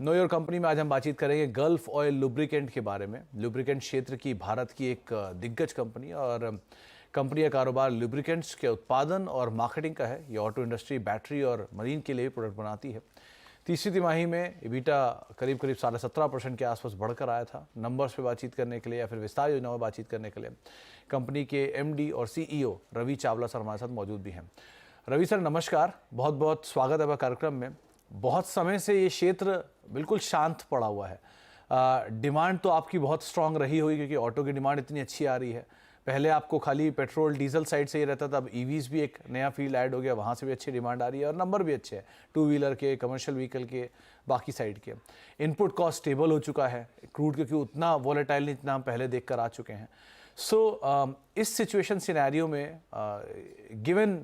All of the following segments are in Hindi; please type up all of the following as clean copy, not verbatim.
नो योर कंपनी में आज हम बातचीत करेंगे गल्फ ऑयल लुब्रिकेंट के बारे में। लुब्रिकेंट क्षेत्र की भारत की एक दिग्गज कंपनी और कंपनी का कारोबार लुब्रिकेंट्स के उत्पादन और मार्केटिंग का है। ये ऑटो इंडस्ट्री, बैटरी और मरीन के लिए प्रोडक्ट बनाती है। तीसरी तिमाही में EBITDA करीब 17.5% के आसपास बढ़कर आया था। नंबर्स पे बातचीत करने के लिए या फिर विस्तार योजना में बातचीत करने के लिए कंपनी के MD और CEO रवि चावला सर हमारे साथ मौजूद भी हैं। रवि सर नमस्कार, बहुत बहुत स्वागत है आपका कार्यक्रम में। बहुत समय से ये क्षेत्र बिल्कुल शांत पड़ा हुआ है। डिमांड तो आपकी बहुत स्ट्रांग रही होगी क्योंकि ऑटो की डिमांड इतनी अच्छी आ रही है। पहले आपको खाली पेट्रोल डीजल साइड से ही रहता था, अब EVs भी एक नया फील्ड ऐड हो गया, वहाँ से भी अच्छी डिमांड आ रही है और नंबर भी अच्छे हैं, टू व्हीलर के, कमर्शियल व्हीकल के, बाकी साइड के। इनपुट कॉस्ट स्टेबल हो चुका है, क्रूड क्योंकि उतना वॉलेटाइल नहीं जितना हम पहले देख कर आ चुके हैं। इस सिचुएशन सिनेरियो में, गिवन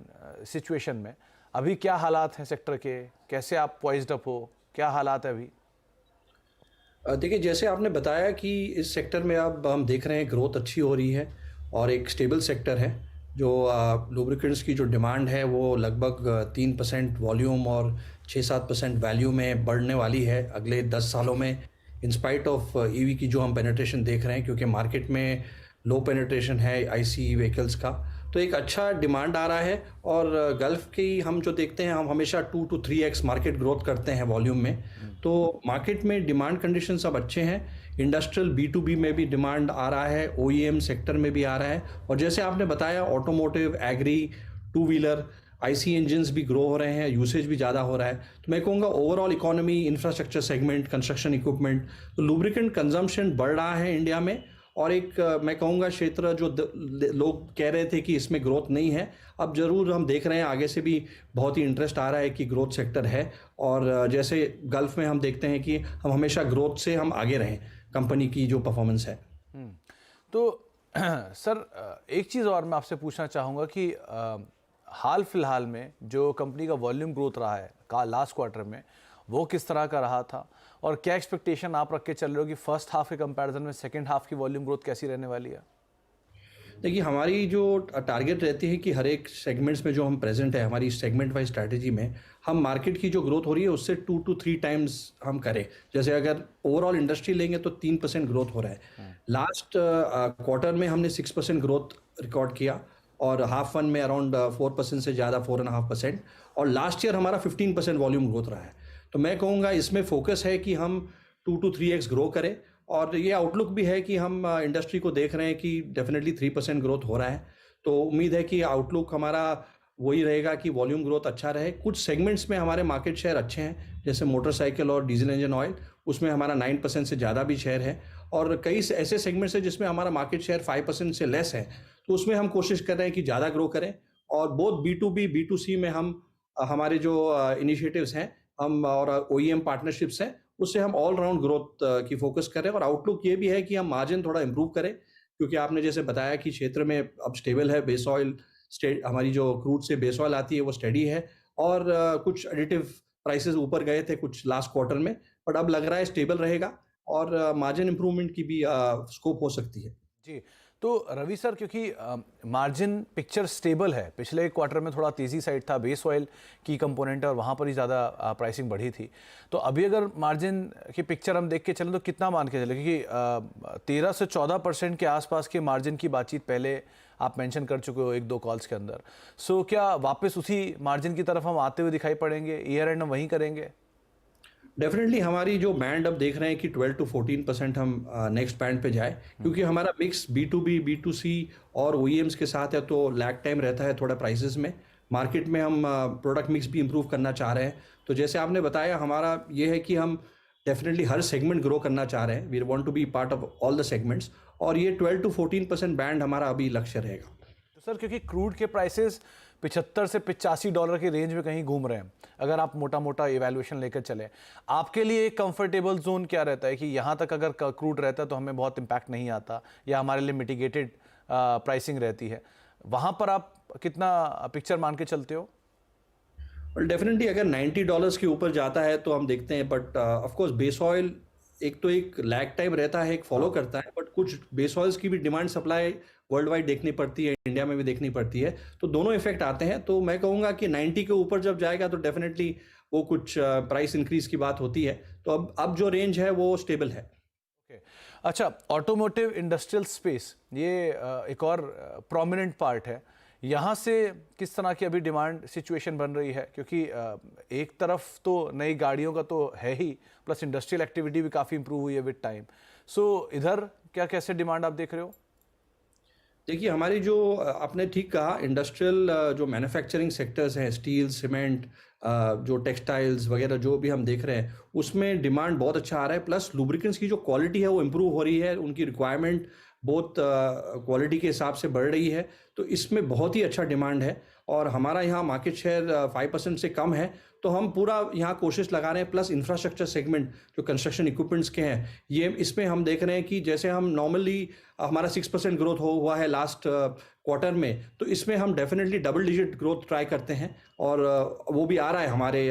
सिचुएशन में अभी क्या हालात हैं सेक्टर के, कैसे आप पॉइज्ड अप हो, क्या हालात है अभी? देखिए, जैसे आपने बताया कि इस सेक्टर में अब हम देख रहे हैं ग्रोथ अच्छी हो रही है और एक स्टेबल सेक्टर है। जो लुब्रिकेंट्स की जो डिमांड है वो लगभग 3% वॉल्यूम और 6-7% वैल्यू में बढ़ने वाली है अगले 10 सालों में, इन स्पाइट ऑफ EV की जो हम पेनिट्रेशन देख रहे हैं, क्योंकि मार्केट में लो पेनिट्रेशन है ICE व्हीकल्स का, तो एक अच्छा डिमांड आ रहा है। और गल्फ की हम जो देखते हैं, हम हमेशा 2 to 3x मार्केट ग्रोथ करते हैं वॉल्यूम में, तो मार्केट में डिमांड कंडीशन सब अच्छे हैं। इंडस्ट्रियल B2B में भी डिमांड आ रहा है, OEM सेक्टर में भी आ रहा है, और जैसे आपने बताया automotive, agri, two wheeler, IC engines भी ग्रो हो रहे हैं, यूसेज भी ज़्यादा हो रहा है। तो मैं कहूँगा overall economy, infrastructure segment, construction equipment, तो लुब्रिकेंट कंजम्पशन बढ़ रहा है इंडिया में। और एक मैं कहूँगा क्षेत्र जो लोग कह रहे थे कि इसमें ग्रोथ नहीं है, अब ज़रूर हम देख रहे हैं आगे से भी बहुत ही इंटरेस्ट आ रहा है कि ग्रोथ सेक्टर है। और जैसे गल्फ में हम देखते हैं कि हम हमेशा ग्रोथ से हम आगे रहें, कंपनी की जो परफॉर्मेंस है। तो सर एक चीज़ और मैं आपसे पूछना चाहूँगा कि हाल फिलहाल में जो कंपनी का वॉल्यूम ग्रोथ रहा है लास्ट क्वार्टर में, वो किस तरह का रहा था और क्या एक्सपेक्टेशन आप रख के चल रहे हो कि फर्स्ट हाफ के कंपैरिजन में सेकंड हाफ की वॉल्यूम ग्रोथ कैसी रहने वाली है? देखिए, हमारी जो टारगेट रहती है कि हर एक सेगमेंट्स में जो हम प्रेजेंट है, हमारी सेगमेंट वाइज स्ट्रैटेजी में हम मार्केट की जो ग्रोथ हो रही है उससे 2 to 3 टाइम्स हम करें। जैसे अगर ओवरऑल इंडस्ट्री लेंगे तो 3% ग्रोथ हो रहा है। लास्ट क्वार्टर में हमने 6% ग्रोथ रिकॉर्ड किया और हाफ वन में अराउंड 4% से ज़्यादा, 4.5%, और लास्ट ईयर हमारा 15% वॉल्यूम ग्रोथ रहा है। तो मैं कहूँगा इसमें फोकस है कि हम 2 to 3x ग्रो करें, और ये आउटलुक भी है कि हम इंडस्ट्री को देख रहे हैं कि डेफिनेटली 3% ग्रोथ हो रहा है। तो उम्मीद है कि आउटलुक हमारा वही रहेगा कि वॉल्यूम ग्रोथ अच्छा रहे। कुछ सेगमेंट्स में हमारे मार्केट शेयर अच्छे हैं, जैसे मोटरसाइकिल और डीजल इंजन ऑयल, उसमें हमारा 9% से ज़्यादा भी शेयर है, और कई ऐसे सेगमेंट्स हैं जिसमें हमारा मार्केट शेयर 5% से लेस है, तो उसमें हम कोशिश कर रहे हैं कि ज़्यादा ग्रो करें। और बोथ B2B, B2C में हम हमारे जो इनिशिएटिव्स हैं हम और OEM पार्टनरशिप्स हैं, उससे हम ऑल राउंड ग्रोथ की फोकस करें। और आउटलुक ये भी है कि हम मार्जिन थोड़ा इंप्रूव करें, क्योंकि आपने जैसे बताया कि क्षेत्र में अब स्टेबल है। बेस ऑयल, हमारी जो क्रूड से बेस ऑयल आती है वो स्टेडी है, और कुछ एडिटिव प्राइसेस ऊपर गए थे कुछ लास्ट क्वार्टर में, बट अब लग रहा है स्टेबल रहेगा और मार्जिन इंप्रूवमेंट की भी स्कोप हो सकती है। जी, तो रवि सर, क्योंकि मार्जिन पिक्चर स्टेबल है, पिछले क्वार्टर में थोड़ा तेज़ी साइड था, बेस ऑयल की कंपोनेंट और वहाँ पर ही ज़्यादा प्राइसिंग बढ़ी थी, तो अभी अगर मार्जिन की पिक्चर हम देख के चलें तो कितना मान के चले? क्योंकि 13 से 14% के आसपास के मार्जिन की बातचीत पहले आप मेंशन कर चुके हो 1-2 कॉल्स के अंदर। क्या वापस उसी मार्जिन की तरफ हम आते हुए दिखाई पड़ेंगे? ईयर एंड हम वहीं करेंगे? डेफिनेटली हमारी जो बैंड अब देख रहे हैं कि 12 to 14% हम नेक्स्ट बैंड पे जाए, क्योंकि हमारा मिक्स B2B, B2C और OEMs के साथ है, तो लैग टाइम रहता है थोड़ा प्राइसेस में। मार्केट में हम प्रोडक्ट मिक्स भी इंप्रूव करना चाह रहे हैं। तो जैसे आपने बताया, हमारा ये है कि हम डेफिनेटली हर सेगमेंट ग्रो करना चाह रहे हैं। We want to be part of all the segments, और ये 12 to 14% बैंड हमारा अभी लक्ष्य रहेगा। तो सर, क्योंकि क्रूड के प्राइसेस $75 से $85 के रेंज में कहीं घूम रहे हैं, अगर आप मोटा मोटा इवैल्यूएशन लेकर चले, आपके लिए एक कंफर्टेबल जोन क्या रहता है कि यहाँ तक अगर क्रूड रहता है तो हमें बहुत इम्पैक्ट नहीं आता या हमारे लिए मिटिगेटेड प्राइसिंग रहती है, वहाँ पर आप कितना पिक्चर मान के चलते हो? डेफिनेटली अगर $90 के ऊपर जाता है तो हम देखते हैं, but of course base oil एक तो एक लैग टाइम रहता है, एक फॉलो करता है, बट कुछ बेस ऑयल्स की भी डिमांड सप्लाई वर्ल्ड वाइड देखनी पड़ती है, इंडिया में भी देखनी पड़ती है, तो दोनों इफेक्ट आते हैं। तो मैं कहूँगा कि 90 के ऊपर जब जाएगा तो डेफिनेटली वो कुछ प्राइस इंक्रीज की बात होती है। तो अब जो रेंज है वो स्टेबल है। ओके। अच्छा, ऑटोमोटिव इंडस्ट्रियल स्पेस ये एक और प्रोमिनेंट पार्ट है। यहाँ से किस तरह की अभी डिमांड सिचुएशन बन रही है, क्योंकि एक तरफ तो नई गाड़ियों का तो है ही, प्लस इंडस्ट्रियल एक्टिविटी भी काफ़ी इंप्रूव हुई है विद टाइम। सो इधर क्या कैसे डिमांड आप देख रहे हो? देखिए हमारी जो आपने ठीक कहा, इंडस्ट्रियल जो मैन्युफैक्चरिंग सेक्टर्स हैं, स्टील, सीमेंट, जो टेक्सटाइल्स वगैरह जो भी हम देख रहे हैं, उसमें डिमांड बहुत अच्छा आ रहा है। प्लस लुब्रिकेंट्स की जो क्वालिटी है वो इम्प्रूव हो रही है, उनकी रिक्वायरमेंट बहुत क्वालिटी के हिसाब से बढ़ रही है। तो इसमें बहुत ही अच्छा डिमांड है और हमारा यहाँ मार्केट शेयर 5% से कम है। तो हम पूरा यहाँ कोशिश लगा रहे हैं। प्लस इंफ्रास्ट्रक्चर सेगमेंट जो कंस्ट्रक्शन इक्विपमेंट्स के हैं, ये इसमें हम देख रहे हैं कि जैसे हम नॉर्मली हमारा 6% ग्रोथ हुआ है लास्ट क्वार्टर में, तो इसमें हम definitely double digit growth try करते हैं और वो भी आ रहा है हमारे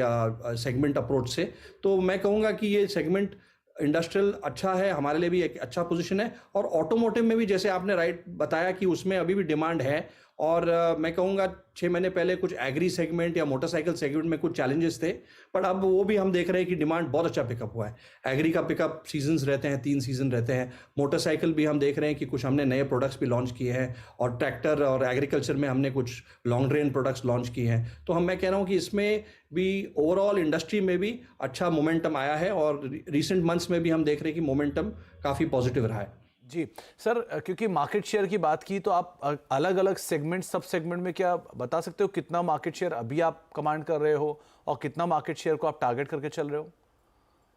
सेगमेंट अप्रोच से। तो मैं कहूँगा कि ये सेगमेंट इंडस्ट्रियल अच्छा है, हमारे लिए भी एक अच्छा पोजीशन है। और ऑटोमोटिव में भी जैसे आपने राइट बताया कि उसमें अभी भी डिमांड है। और मैं कहूँगा 6 महीने पहले कुछ एग्री सेगमेंट या मोटरसाइकिल सेगमेंट में कुछ चैलेंजेस थे, बट अब वो भी हम देख रहे हैं कि डिमांड बहुत अच्छा पिकअप हुआ है। एग्री का पिकअप सीजन्स रहते हैं, 3 सीजन रहते हैं। मोटरसाइकिल भी हम देख रहे हैं कि कुछ हमने नए प्रोडक्ट्स भी लॉन्च किए हैं और ट्रैक्टर और एग्रीकल्चर में हमने कुछ लॉन्ग रेंज प्रोडक्ट्स लॉन्च किए हैं। तो मैं कह रहा हूँ कि इसमें भी ओवरऑल इंडस्ट्री में भी अच्छा मोमेंटम आया है और रिसेंट मंथ्स में भी हम देख रहे हैं कि मोमेंटम काफ़ी पॉजिटिव रहा है। जी सर, क्योंकि मार्केट शेयर की बात की तो आप अलग अलग सेगमेंट, सब सेगमेंट में क्या बता सकते हो कितना मार्केट शेयर अभी आप कमांड कर रहे हो और कितना मार्केट शेयर को आप टारगेट करके चल रहे हो?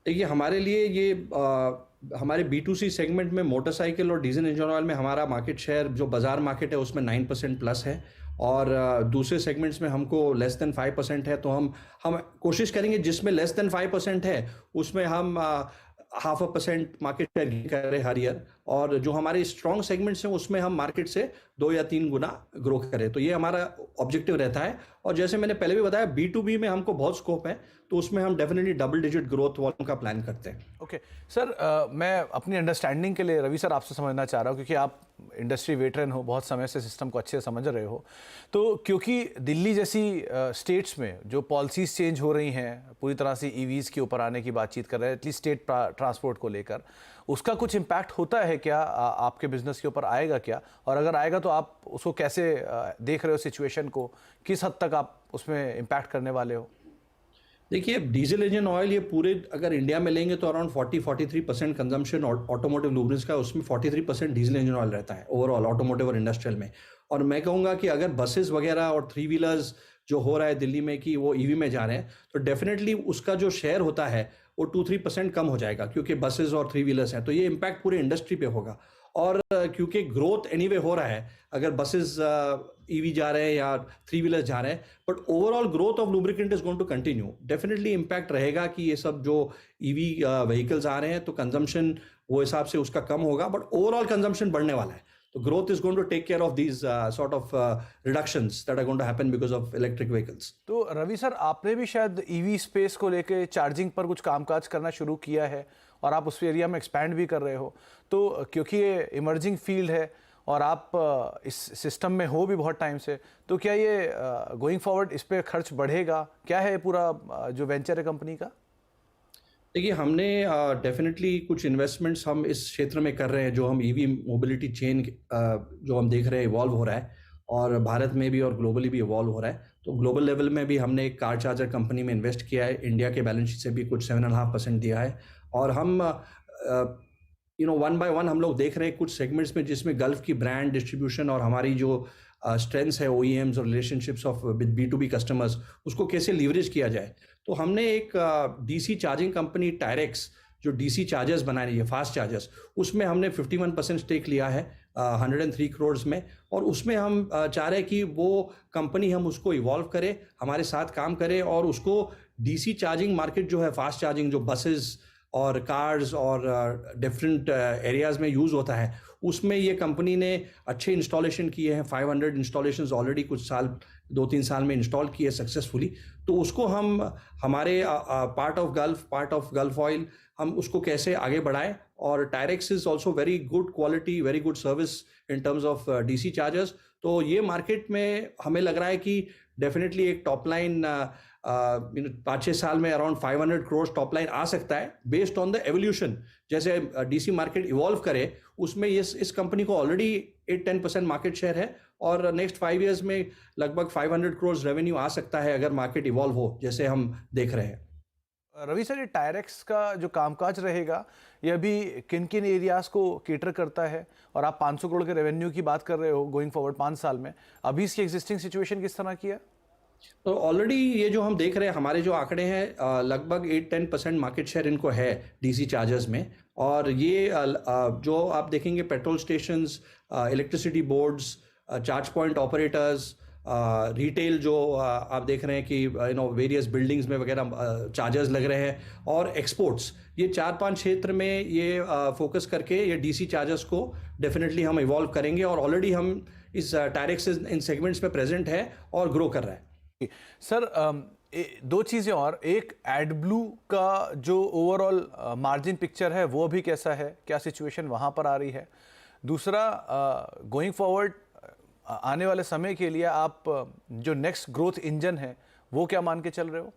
देखिए हमारे लिए ये हमारे B2C सेगमेंट में मोटरसाइकिल और डीजल इंजन ऑयल में हमारा मार्केट शेयर जो बाजार मार्केट है उसमें 9% प्लस है। और दूसरे सेगमेंट्स में हमको लेस देन 5% है। तो हम कोशिश करेंगे जिसमें लेस देन 5% है उसमें हम 0.5% मार्केट शेयर गेन करें हर ईयर। और जो हमारे स्ट्रॉन्ग सेगमेंट्स हैं उसमें हम मार्केट से 2 या 3 गुना ग्रो करें। तो ये हमारा ऑब्जेक्टिव रहता है। और जैसे मैंने पहले भी बताया, B2B में हमको बहुत स्कोप है, तो उसमें हम definitely double digit growth volume का प्लान करते हैं। ओके सर, मैं अपनी अंडरस्टैंडिंग के लिए रवि सर आपसे समझना चाह रहा हूँ, क्योंकि आप इंडस्ट्री वेटरन हो, बहुत समय से सिस्टम को अच्छे से समझ रहे हो। तो क्योंकि दिल्ली जैसी स्टेट्स में जो पॉलिसीज चेंज हो रही हैं, पूरी तरह से ईवीज़ के ऊपर आने की बातचीत कर रहे हैं, एटलीस्ट स्टेट ट्रांसपोर्ट को लेकर, उसका कुछ इम्पैक्ट होता है क्या? आपके बिजनेस के ऊपर आएगा क्या? और अगर आएगा तो आप उसको कैसे देख रहे हो सिचुएशन को? किस हद तक आप उसमें इम्पैक्ट करने वाले हो? देखिए डीजल इंजन ऑयल ये पूरे अगर इंडिया में लेंगे तो अराउंड 40-43% कंजम्पशन ऑटोमोटिव लुब्रिकेंट्स का, उसमें 43% डीजल इंजन ऑयल रहता है ओवरऑल ऑटोमोटिव और इंडस्ट्रियल में। और मैं कहूँगा कि अगर बसेस वगैरह और 3 व्हीलर्स जो हो रहा है दिल्ली में कि वो ईवी में जा रहे हैं, तो डेफिनेटली उसका जो शेयर होता है वो 2-3% कम हो जाएगा, क्योंकि बसेस और 3 व्हीलर्स हैं। तो ये इम्पैक्ट पूरे इंडस्ट्री पे होगा। और क्योंकि ग्रोथ एनीवे हो रहा है, अगर बसेस ईवी जा रहे हैं या 3 व्हीलर्स जा रहे हैं, but overall growth of lubricant is going to continue. Definitely impact रहेगा कि ये सब जो ईवी व्हीकल्स आ रहे हैं तो कंजम्पशन वो हिसाब से उसका कम होगा, बट ओवरऑल कंजम्पशन बढ़ने वाला है। तो growth is going to take care of these sort of reductions that are going to happen because of electric vehicles. तो रवि सर, आपने भी शायद ईवी स्पेस को लेके चार्जिंग पर कुछ कामकाज करना शुरू किया है और आप उस एरिया में एक्सपैंड भी कर रहे हो। तो क्योंकि ये इमर्जिंग फील्ड है और आप इस सिस्टम में हो भी बहुत टाइम से, तो क्या ये गोइंग फॉरवर्ड इस पे खर्च बढ़ेगा? क्या है पूरा जो वेंचर है कंपनी का? देखिए हमने डेफिनेटली कुछ इन्वेस्टमेंट्स हम इस क्षेत्र में कर रहे हैं, जो हम ईवी मोबिलिटी चेन जो हम देख रहे हैं इवॉल्व हो रहा है और भारत में भी और ग्लोबली भी इवॉल्व हो रहा है। तो ग्लोबल लेवल में भी हमने एक कार चार्जर कंपनी में इन्वेस्ट किया है, इंडिया के बैलेंस शीट से भी कुछ 7.5% दिया है। और हम वन बाय वन हम लोग देख रहे हैं कुछ सेगमेंट्स में जिसमें गल्फ की ब्रांड डिस्ट्रीब्यूशन और हमारी जो स्ट्रेंथ्स है OEMs और relationships of with B2B customers, उसको कैसे लीवरेज किया जाए। तो हमने एक DC चार्जिंग कंपनी टायरेक्स जो DC चार्जर्स बना रही है, फास्ट चार्जर्स, उसमें हमने 51% स्टेक लिया है 103 करोड़ में। और उसमें हम चाह रहे हैं कि वो कंपनी हम उसको इवॉल्व करें, हमारे साथ काम करे और उसको DC चार्जिंग मार्केट जो है, फास्ट चार्जिंग जो बसेस और कार्स और डिफरेंट एरियाज़ में यूज़ होता है, उसमें ये कंपनी ने अच्छे इंस्टॉलेशन किए हैं। 500 इंस्टॉलेशंस ऑलरेडी कुछ साल 2-3 साल में इंस्टॉल किए सक्सेसफुली। तो उसको हम हमारे पार्ट ऑफ गल्फ ऑयल हम उसको कैसे आगे बढ़ाएं। और Tyrex is also very good quality, very good service in terms of DC chargers. तो ये मार्केट में हमें लग रहा है कि डेफिनेटली एक टॉप लाइन 5-6 साल में अराउंड 500 करोड़ टॉप लाइन आ सकता है बेस्ड ऑन द एवोल्यूशन। जैसे डीसी मार्केट इवॉल्व करे उसमें इस कंपनी को ऑलरेडी 8-10% मार्केट शेयर है और नेक्स्ट 5 इयर्स में लगभग 500 करोड़ रेवेन्यू आ सकता है अगर मार्केट इवॉल्व हो जैसे हम देख रहे हैं। रवि सर, ये टायरेक्स का जो कामकाज रहेगा ये अभी किन किन एरियाज को केटर करता है, और आप 500 करोड़ के रेवेन्यू की बात कर रहे हो गोइंग फॉरवर्ड 5 साल में, अभी इसकी एग्जिस्टिंग सिचुएशन किस तरह की है? तो ऑलरेडी ये जो हम देख रहे हैं हमारे जो आंकड़े हैं लगभग 8-10% मार्केट शेयर इनको है डीसी चार्जर्स में। और ये जो आप देखेंगे petrol stations, electricity boards, charge point operators, retail जो आप देख रहे हैं कि वेरियस बिल्डिंग्स में वगैरह चार्जर्स लग रहे हैं, और एक्सपोर्ट्स, ये 4-5 क्षेत्र में ये फोकस करके ये डीसी चार्जर्स को डेफिनेटली हम इवॉल्व करेंगे। और ऑलरेडी हम इस टायरेक्स इन सेगमेंट्स में प्रेजेंट है और ग्रो कर रहा है। सर, दो चीज़ें और, एक एडब्लू का जो ओवरऑल मार्जिन पिक्चर है वो अभी कैसा है, क्या सिचुएशन वहाँ पर आ रही है? दूसरा, गोइंग फॉरवर्ड आने वाले समय के लिए आप जो नेक्स्ट ग्रोथ इंजन है वो क्या मान के चल रहे हो?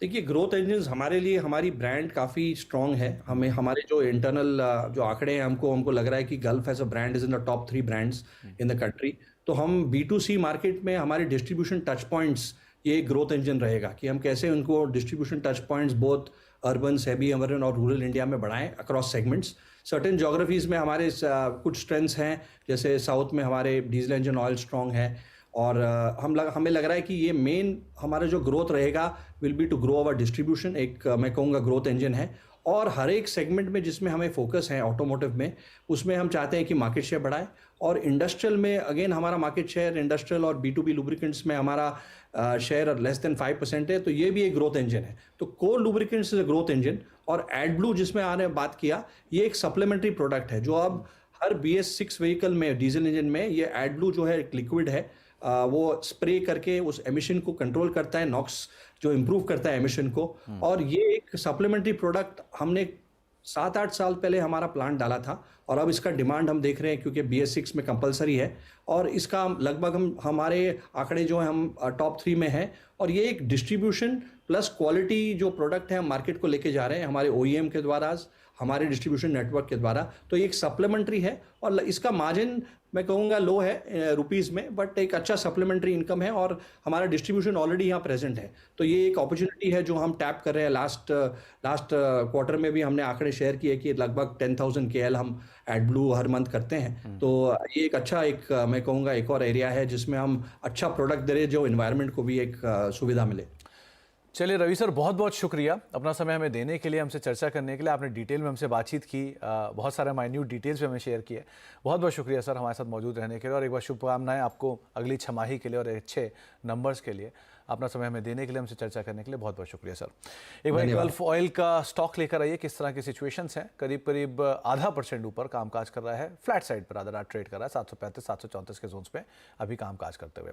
देखिए, ग्रोथ इंजन्स हमारे लिए हमारी ब्रांड काफ़ी स्ट्रॉन्ग है। हमें हमारे जो इंटरनल जो आंकड़े हैं हमको लग रहा है कि Gulf as a brand is in the top 3 brands in the country. तो हम B2C मार्केट में हमारे डिस्ट्रीब्यूशन टच पॉइंट्स ये ग्रोथ इंजन रहेगा कि हम कैसे उनको distribution touch points both urban, semi urban और रूरल इंडिया में बढ़ाएं अक्रॉस सेगमेंट्स। सर्टेन जोग्राफीज़ में हमारे कुछ स्ट्रेंथ्स हैं, जैसे साउथ में हमारे डीजल इंजन ऑयल स्ट्रॉन्ग है। और हमें लग रहा है कि ये मेन हमारा जो ग्रोथ रहेगा will be to grow our distribution, एक मैं कहूँगा ग्रोथ इंजन है। और हर एक सेगमेंट में जिसमें हमें फोकस है ऑटोमोटिव में, उसमें हम चाहते हैं कि मार्केट शेयर बढ़ाए। और इंडस्ट्रियल में अगेन हमारा मार्केट शेयर इंडस्ट्रियल और B2B लुब्रिकेंट्स में हमारा शेयर लेस देन 5% है, तो ये भी एक ग्रोथ इंजन है। तो core lubricants is a growth engine. और एडब्लू जिसमें आने बात किया, ये एक सप्लीमेंट्री प्रोडक्ट है जो अब हर BS6 व्हीकल में डीजल इंजन में ये एडब्लू जो है एक लिक्विड है, वो स्प्रे करके उस एमिशन को कंट्रोल करता है, नॉक्स जो इंप्रूव करता है एमिशन को। और ये एक सप्लीमेंट्री प्रोडक्ट हमने 7-8 साल पहले हमारा प्लांट डाला था और अब इसका डिमांड हम देख रहे हैं क्योंकि BS6 में कंपलसरी है। और इसका लगभग हमारे आंकड़े जो हैं हम टॉप 3 में हैं। और ये एक डिस्ट्रीब्यूशन प्लस क्वालिटी जो प्रोडक्ट है हम मार्केट को लेके जा रहे हैं हमारे OEM के द्वारा, हमारे डिस्ट्रीब्यूशन नेटवर्क के द्वारा। तो ये एक सप्लीमेंट्री है और इसका मार्जिन मैं कहूँगा लो है रुपीज़ में, बट एक अच्छा सप्लीमेंट्री इनकम है और हमारा डिस्ट्रीब्यूशन ऑलरेडी यहाँ प्रेजेंट है। तो ये एक अपॉर्चुनिटी है जो हम टैप कर रहे हैं। लास्ट क्वार्टर में भी हमने आंकड़े शेयर किए कि लगभग 10,000 KL हम एडब्लू हर मंथ करते हैं। तो ये एक अच्छा मैं कहूँगा एक और एरिया है जिसमें हम अच्छा प्रोडक्ट दे रहे जो इन्वायरमेंट को भी एक सुविधा मिले। चलिए रवि सर, बहुत बहुत शुक्रिया अपना समय हमें देने के लिए, हमसे चर्चा करने के लिए। आपने डिटेल में हमसे बातचीत की, बहुत सारे माइन्यूट डिटेल्स भी हमें शेयर किए। बहुत बहुत शुक्रिया सर हमारे साथ मौजूद रहने के लिए, और एक बार शुभकामनाएं आपको अगली छमाही के लिए और अच्छे नंबर्स के लिए। अपना समय हमें देने के लिए, हमसे चर्चा करने के लिए बहुत बहुत शुक्रिया सर। एक बार गल्फ ऑयल का स्टॉक लेकर आइए, किस तरह की सिचुएशंस हैं। करीब करीब 0.5% ऊपर कामकाज कर रहा है, फ्लैट साइड पर आधा रात ट्रेड कर रहा है 735-734 के जोन्स पे अभी कामकाज करते हुए।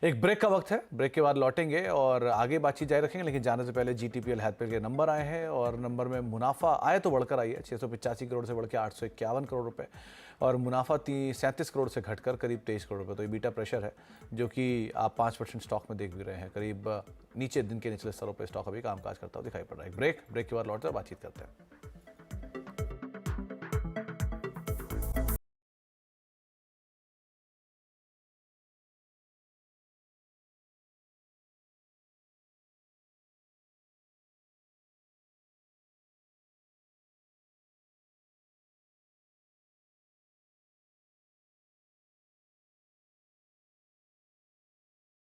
एक ब्रेक का वक्त है, ब्रेक के बाद लौटेंगे और आगे बातचीत जारी रखेंगे। लेकिन जाने से पहले GTPL हैथवे के नंबर आए हैं और नंबर में मुनाफा आए तो बढ़कर आई है 685 करोड़ से बढ़ के 851 करोड़ रुपए, और मुनाफा 37 करोड़ से घटकर करीब 23 करोड़ रुपए। तो ये बीटा प्रेशर है जो कि आप 5% स्टॉक में देख भी रहे हैं। करीब नीचे दिन के निचले स्तरों पर स्टॉक अभी कामकाज करता हुआ दिखाई पड़ रहा है। ब्रेक के बाद लौटते हैं, बातचीत करते हैं।